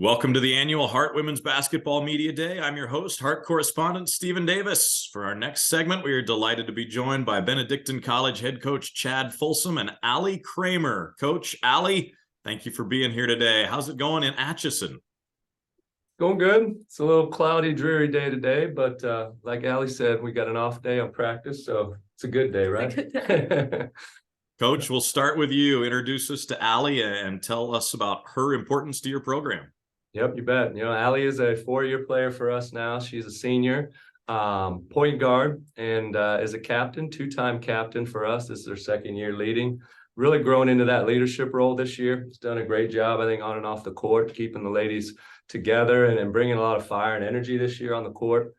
Welcome to the annual Hart Women's Basketball Media Day. I'm your host, Hart correspondent Stephen Davis. For our next segment, we are delighted to be joined by Benedictine College head coach Chad Folsom and Allie Kramer. Coach Allie, thank you for being here today. How's it going in Atchison? Going good. It's a little cloudy, dreary day today, but like Allie said, we got an off day on practice, so it's a good day, right? Good day. Coach, we'll start with you. Introduce us to Allie and tell us about her importance to your program. Yep, you bet. Allie is a four-year player for us now. She's a senior, point guard, and is a captain, two-time captain for us. This is her second year leading. Really grown into that leadership role this year. She's done a great job, I think, on and off the court, keeping the ladies together and bringing a lot of fire and energy this year on the court.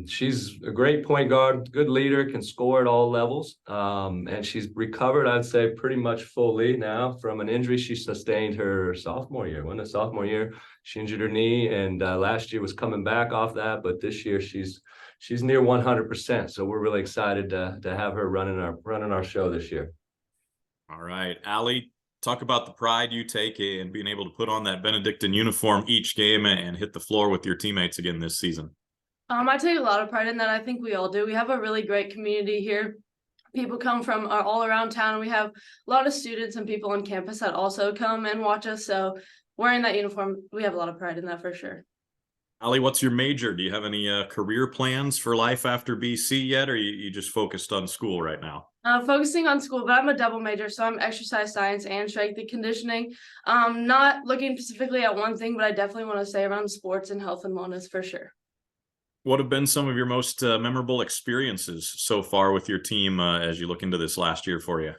She's a great point guard, good leader, can score at all levels. And she's recovered, I'd say, pretty much fully now from an injury she sustained her sophomore year. When the sophomore year, she injured her knee, and last year was coming back off that. But this year, she's near 100%. So we're really excited to have her running our show this year. All right, Allie, talk about the pride you take in being able to put on that Benedictine uniform each game and hit the floor with your teammates again this season. I take a lot of pride in that. I think we all do. We have a really great community here. People come from all around town, and we have a lot of students and people on campus that also come and watch us. So wearing that uniform, we have a lot of pride in that for sure. Allie, what's your major? Do you have any career plans for life after BC yet, or you just focused on school right now? Focusing on school, but I'm a double major, so I'm exercise science and strength and conditioning. Not looking specifically at one thing, but I definitely want to stay around sports and health and wellness for sure. What have been some of your most memorable experiences so far with your team as you look into this last year for you?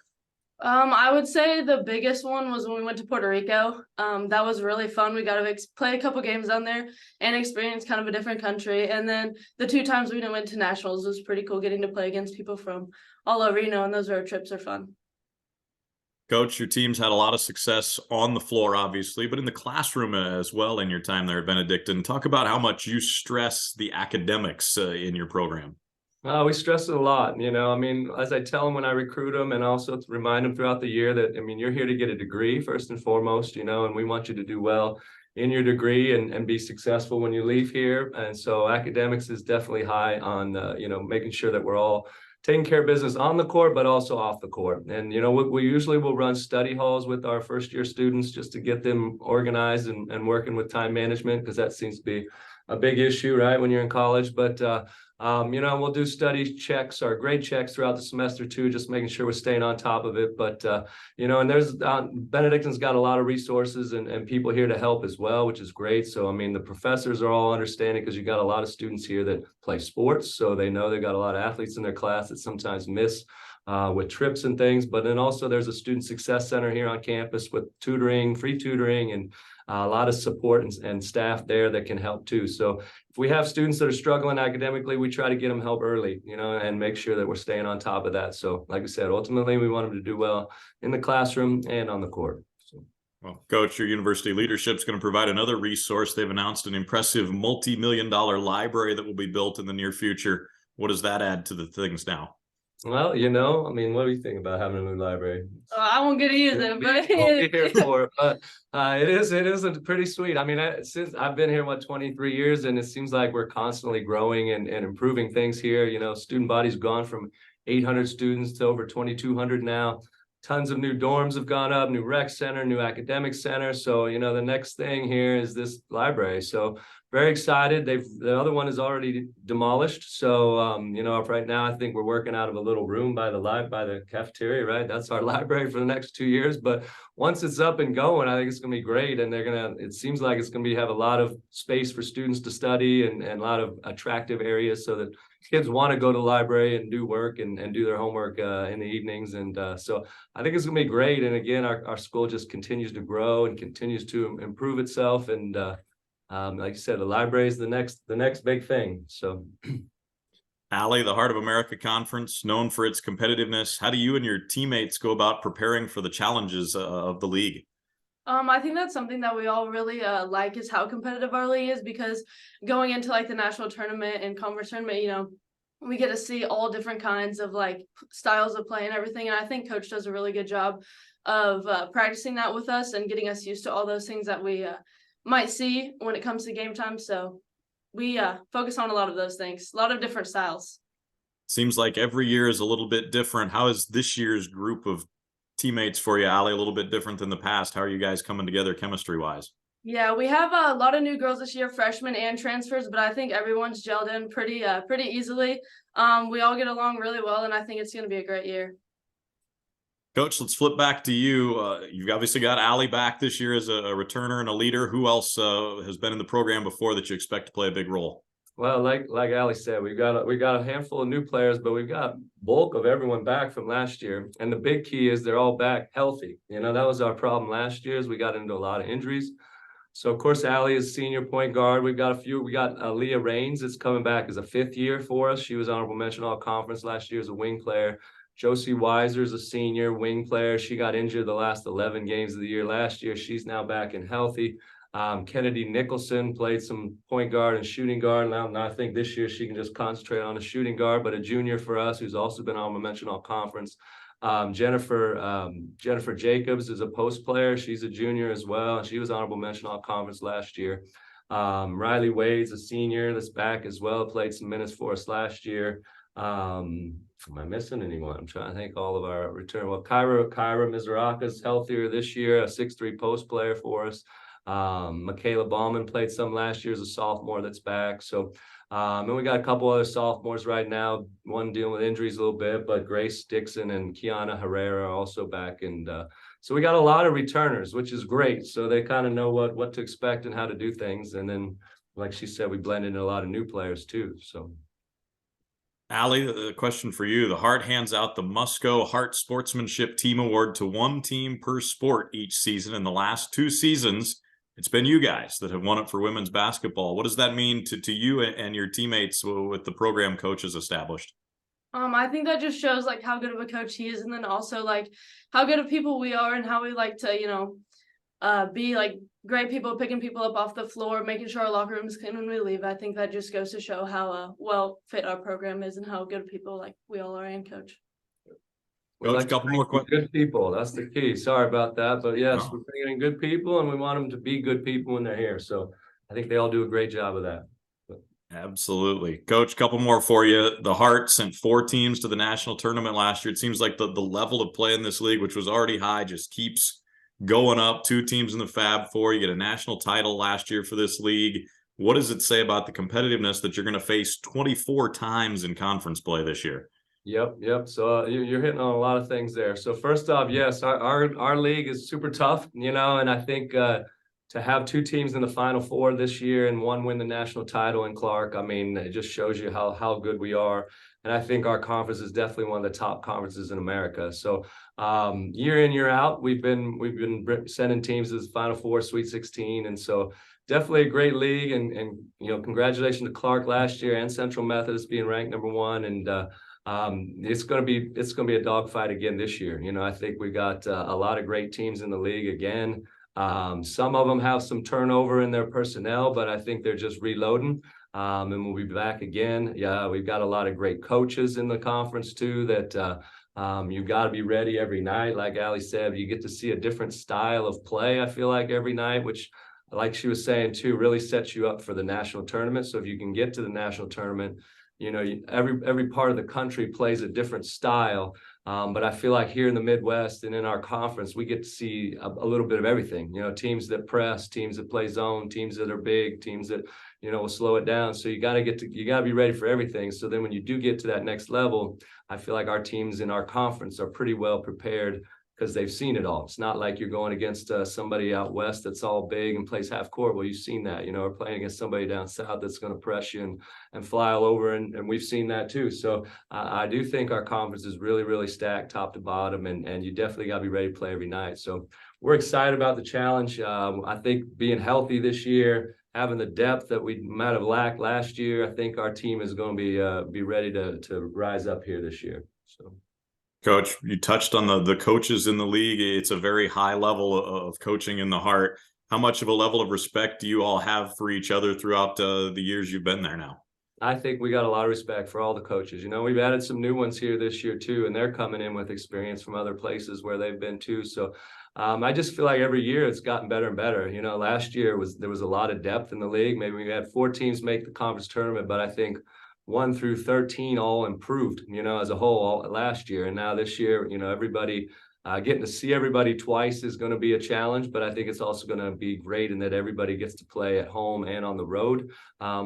I would say the biggest one was when we went to Puerto Rico. That was really fun. We got to play a couple games down there and experience kind of a different country. And then the two times we went to nationals was pretty cool, getting to play against people from all over, and those road trips are fun. Coach, your team's had a lot of success on the floor, obviously, but in the classroom as well in your time there at Benedictine. Talk about how much you stress the academics in your program. We stress it a lot, as I tell them when I recruit them, and also to remind them throughout the year that, you're here to get a degree first and foremost, and we want you to do well in your degree and be successful when you leave here. And so academics is definitely high on, making sure that we're all taking care of business on the court, but also off the court. And, we usually will run study halls with our first year students just to get them organized and working with time management, because that seems to be a big issue, right, when you're in college. But, we'll do study checks or grade checks throughout the semester too, just making sure we're staying on top of it. But, and there's Benedictine's got a lot of resources and people here to help as well, which is great. So, the professors are all understanding, because you got a lot of students here that play sports. So they know they got a lot of athletes in their class that sometimes miss with trips and things. But then also there's a student success center here on campus with tutoring, free tutoring, and a lot of support and staff there that can help too. So if we have students that are struggling academically, we try to get them help early, and make sure that we're staying on top of that. So like I said, ultimately we want them to do well in the classroom and on the court. So. Well, Coach, your university leadership is going to provide another resource. They've announced an impressive multi-million-dollar library that will be built in the near future. What does that add to the things now? Well, what do you think about having a new library? I won't get to use it, but we'll be here for it. But it is pretty sweet. Since I've been here, 23 years, and it seems like we're constantly growing and improving things here. Student body's gone from 800 students to over 2,200 now. Tons of new dorms have gone up, new rec center, new academic center. So, the next thing here is this library. So very excited. The other one is already demolished. So, right now, I think we're working out of a little room by the cafeteria, right? That's our library for the next 2 years. But once it's up and going, I think it's going to be great. And it seems like it's going to have a lot of space for students to study and a lot of attractive areas so that kids want to go to the library and do work and do their homework in the evenings. And so I think it's going to be great. And again, our school just continues to grow and continues to improve itself. And like you said, the library is the next big thing. So, Allie, the Heart of America Conference, known for its competitiveness. How do you and your teammates go about preparing for the challenges of the league? I think that's something that we all really like, is how competitive our league is, because going into the national tournament and conference tournament, we get to see all different kinds of styles of play and everything. And I think Coach does a really good job of practicing that with us and getting us used to all those things that we might see when it comes to game time. So we focus on a lot of those things, a lot of different styles. Seems like every year is a little bit different. How is this year's group of teammates for you, Allie, a little bit different than the past? How are you guys coming together chemistry-wise? Yeah, we have a lot of new girls this year, freshmen and transfers, but I think everyone's gelled in pretty easily. We all get along really well, and I think it's going to be a great year. Coach, let's flip back to you. You've obviously got Allie back this year as a returner and a leader. Who else has been in the program before that you expect to play a big role? Well, like Ali said, we got a handful of new players, but we've got bulk of everyone back from last year. And the big key is they're all back healthy. You know, that was our problem last year is we got into a lot of injuries. So of course, Ali is senior point guard. We got Leah Rains that's coming back as a 5th year for us. She was honorable mention all conference last year as a wing player. Josie Weiser is a senior wing player. She got injured the last 11 games of the year last year. She's now back and healthy. Kennedy Nicholson played some point guard and shooting guard. Now I think this year she can just concentrate on a shooting guard, but a junior for us who's also been honorable mention all conference. Jennifer Jacobs is a post player. She's a junior as well, and she was honorable mention all conference last year. Riley Wade's a senior that's back as well, played some minutes for us last year. Am I missing anyone? I'm trying to think all of our return. Well, Kyra Mizuraka's healthier this year, a 6'3" post player for us. Michaela Ballman played some last year as a sophomore that's back. So, and we got a couple other sophomores right now, one dealing with injuries a little bit, but Grace Dixon and Kiana Herrera are also back. And so we got a lot of returners, which is great. So they kind of know what to expect and how to do things. And then, like she said, we blended in a lot of new players too. So. Allie, the question for you. The Hart hands out the Musco Hart Sportsmanship Team Award to one team per sport each season. In the last 2 seasons, it's been you guys that have won it for women's basketball. What does that mean to you and your teammates with the program coaches established? I think that just shows like how good of a coach he is, and then also like how good of people we are and how we like to, be like great people, picking people up off the floor, making sure our locker room is clean when we leave. I think that just goes to show how well fit our program is and how good people like we all are and coach. Coach, a couple more questions. Good people. That's the key. Sorry about that. But yes, we're bringing in good people and we want them to be good people when they're here. So I think they all do a great job of that. Absolutely. Coach, a couple more for you. The Hart sent 4 teams to the national tournament last year. It seems like the level of play in this league, which was already high, just keeps going up. 2 teams in the Fab Four. You get a national title last year for this league. What does it say about the competitiveness that you're going to face 24 times in conference play this year? Yep. So you're hitting on a lot of things there. So first off, yes, our league is super tough, and I think to have 2 teams in the Final Four this year and one win the national title in Clark, I mean, it just shows you how good we are. And I think our conference is definitely one of the top conferences in America. So year in, year out, we've been sending teams to the Final Four, Sweet 16, and so definitely a great league. And congratulations to Clark last year and Central Methodist being ranked #1. And it's going to be a dogfight again this year. I think we got a lot of great teams in the league again. Some of them have some turnover in their personnel, but I think they're just reloading. And we'll be back again. Yeah, we've got a lot of great coaches in the conference too that you've got to be ready every night. Like Allie said, you get to see a different style of play, I feel like, every night, which, like she was saying too, really sets you up for the national tournament. So if you can get to the national tournament, every part of the country plays a different style. But I feel like here in the Midwest and in our conference, we get to see a little bit of everything, teams that press, teams that play zone, teams that are big, teams that, will slow it down. So you got to be ready for everything. So then when you do get to that next level, I feel like our teams in our conference are pretty well prepared because they've seen it all. It's not like you're going against somebody out west that's all big and plays half court. Well, you've seen that, we're playing against somebody down south that's going to press you and fly all over. And we've seen that too. So I do think our conference is really, really stacked top to bottom, and you definitely got to be ready to play every night. So we're excited about the challenge. I think being healthy this year, having the depth that we might have lacked last year, I think our team is going to be ready to rise up here this year. So. Coach, you touched on the coaches in the league. It's a very high level of coaching in the Hart. How much of a level of respect do you all have for each other throughout the years you've been there now? I think we got a lot of respect for all the coaches. We've added some new ones here this year too, and they're coming in with experience from other places where they've been too. So I just feel like every year it's gotten better and better. You know, last year there was a lot of depth in the league. Maybe we had 4 teams make the conference tournament, but I think 1 through 13 all improved, you know, as a whole last year. And now this year, you know, everybody getting to see everybody twice is going to be a challenge, but I think it's also going to be great in that everybody gets to play at home and on the road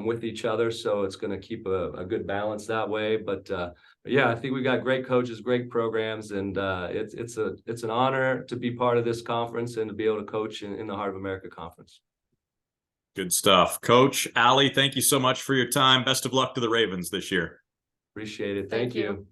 with each other. So it's going to keep a good balance that way. But yeah, I think we got great coaches, great programs, and it's an honor to be part of this conference and to be able to coach in the Heart of America Conference. Good stuff. Coach, Allie, thank you so much for your time. Best of luck to the Ravens this year. Appreciate it. Thank Thank you. you.